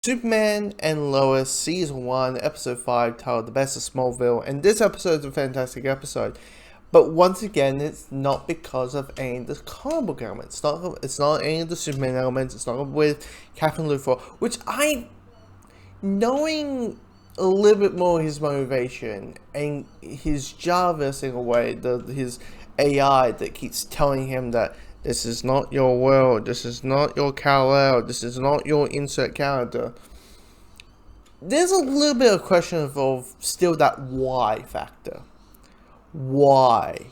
Superman and Lois, Season 1, Episode 5, titled The Best of Smallville. And this episode is a fantastic episode. But once again, it's not because of any of the comic book elements. It's not any of the Superman elements. It's not with Captain Luthor, which knowing a little bit more his motivation and his Jarvis in a way, his AI that keeps telling him that this is not your world, this is not your Kal-El, this is not your insert character. There's a little bit of question of still that why factor. Why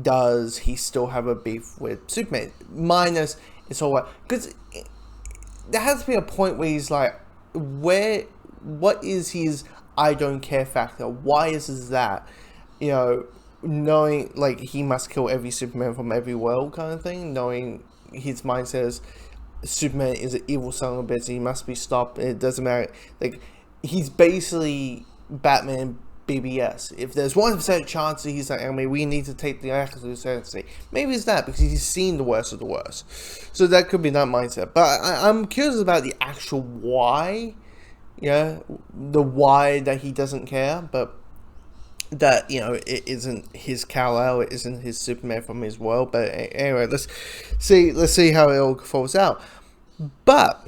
does he still have a beef with Superman? Minus it's all right, because there has to be a point where he's like, what is his I don't care factor? Why is that? Knowing like he must kill every Superman from every world kind of thing, knowing his mind says Superman is an evil son of a bitch, he must be stopped, it doesn't matter. Like, he's basically Batman BBS. If there's 1% chance that he's like, I mean, we need to take the actors to seriously. Maybe it's that, because he's seen the worst of the worst. So that could be that mindset. But I'm curious about the actual why. Yeah, the why that he doesn't care, but that, it isn't his Kal-El, it isn't his Superman from his world. But anyway, let's see how it all falls out. But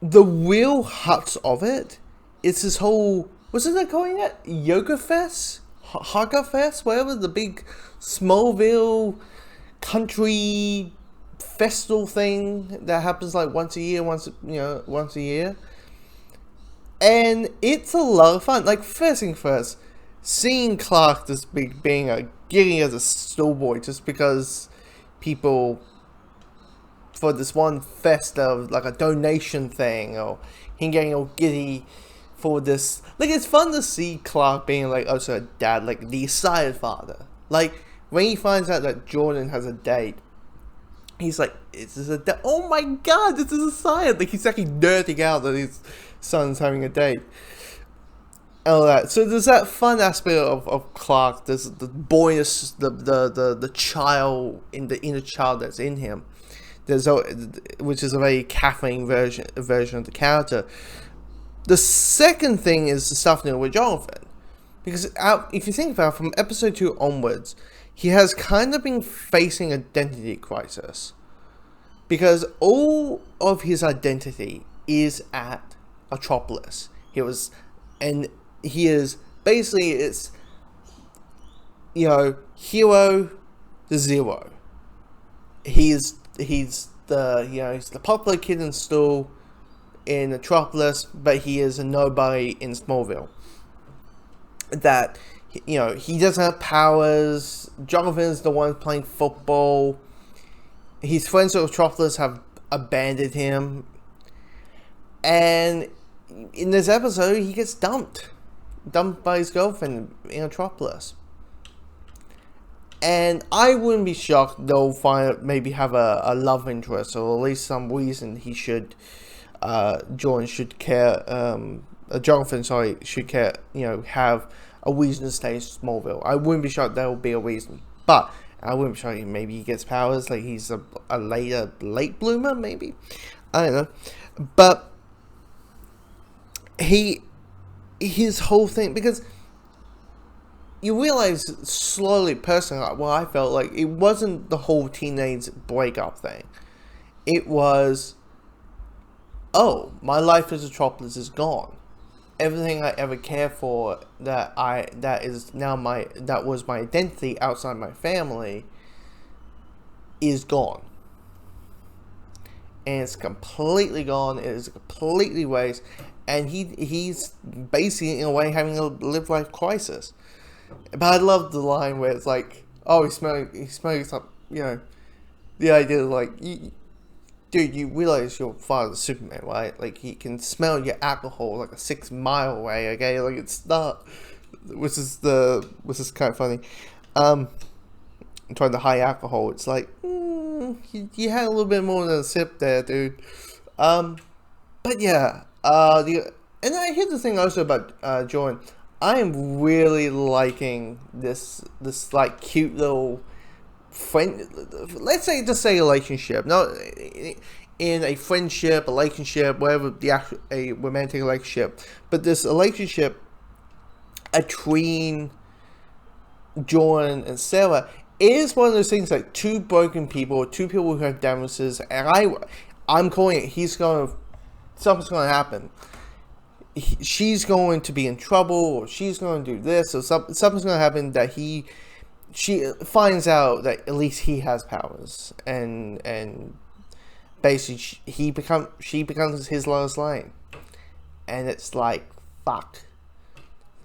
the real huts of it is this whole, what's it calling it? Yoga Fest? Haka Fest? Whatever, the big Smallville country festival thing that happens like once a year. And it's a lot of fun. Like, first thing first, seeing Clark just being giddy as a schoolboy just because people, for this one fest of like a donation thing, or him getting all giddy for this. Like, it's fun to see Clark being like also a dad, like the excited father. Like, when he finds out that Jordan has a date, he's like, "Is this a date? Oh my god, this is a sign!" Like, he's actually nerding out that his son's having a date. All that. So there's that fun aspect of Clark. There's the boyness, the child in the inner child that's in him. Which is a very caffeine version of the character. The second thing is the stuff with Jonathan, because if you think about it, from episode 2 onwards, he has kind of been facing identity crisis, because all of his identity is at Metropolis. He is basically, it's hero to zero. He's the popular kid in school in Metropolis, but he is a nobody in Smallville. That he doesn't have powers. Jonathan's the one playing football. His friends at Metropolis have abandoned him, and in this episode, he gets dumped by his girlfriend in Metropolis. And I wouldn't be shocked they'll maybe have a love interest, or at least some reason he should, Jonathan should care, should care, have a reason to stay in Smallville. I wouldn't be shocked there will be a reason. But I wouldn't be shocked maybe he gets powers, like he's a late bloomer, maybe. I don't know. But his whole thing, because you realize slowly, personally, I felt like it wasn't the whole teenage breakup thing. It was, oh, my life as a Metropolis is gone. Everything I ever cared for that was my identity outside my family is gone. And it's completely gone. It is a completely waste. And he's basically, in a way, having a life crisis. But I love the line where it's like, oh, he's smelling something, the idea of like, dude, you realize your father's Superman, right? Like, he can smell your alcohol like a 6-mile away, okay? Like, it's not, which is kind of funny. Trying to hide alcohol, it's like, you had a little bit more than a sip there, dude. But yeah, and I hear the thing also about Jordan. I am really liking this like cute little friend. Let's say just say relationship. No, in a friendship, a relationship, whatever the actual, a romantic relationship, but this relationship between Jordan and Sarah is one of those things like two broken people, two people who have differences, and I'm calling it. Something's going to happen. She's going to be in trouble, or she's going to do this, or something's going to happen that she finds out that at least he has powers, and basically she becomes his Lois Lane, and it's like, fuck.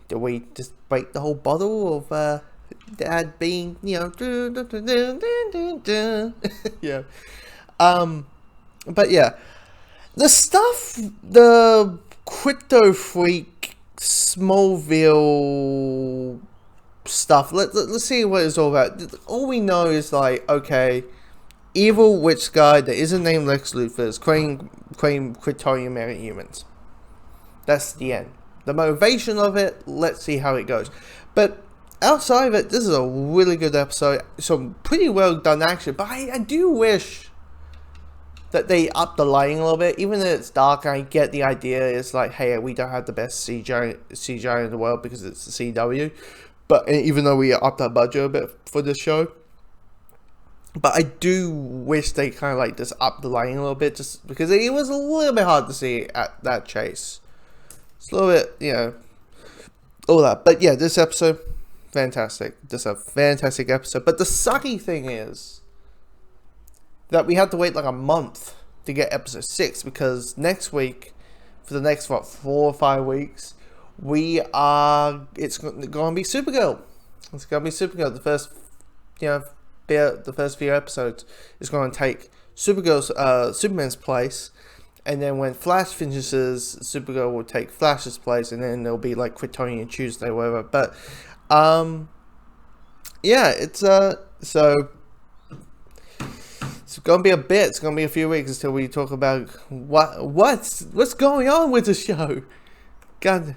Do we just break the whole bottle of Dad being, yeah. But yeah, the Crypto Freak Smallville stuff. Let's see what it's all about. All we know is like, okay, evil witch guy that isn't named Lex Luthor is creating Kryptonian metahumans. That's the end. The motivation of it, let's see how it goes. But outside of it, this is a really good episode. Some pretty well done action. But I do wish that they up the lighting a little bit. Even though it's dark, I get the idea. It's like, hey, we don't have the best CGI in the world because it's the CW. But even though we upped our budget a bit for this show. But I do wish they kind of like just up the lighting a little bit. Just because it was a little bit hard to see at that chase. It's a little bit, all that. But yeah, this episode, fantastic. Just a fantastic episode. But the sucky thing is that we had to wait like a month to get episode 6, because next week, for the next 4 or 5 weeks, it's going to be Supergirl. It's going to be Supergirl. The first few episodes is going to take Superman's place. And then when Flash finishes, Supergirl will take Flash's place, and then there'll be like Kryptonian Tuesday, whatever. But, yeah, it's gonna be a bit. It's gonna be a few weeks until we talk about what's going on with the show. God.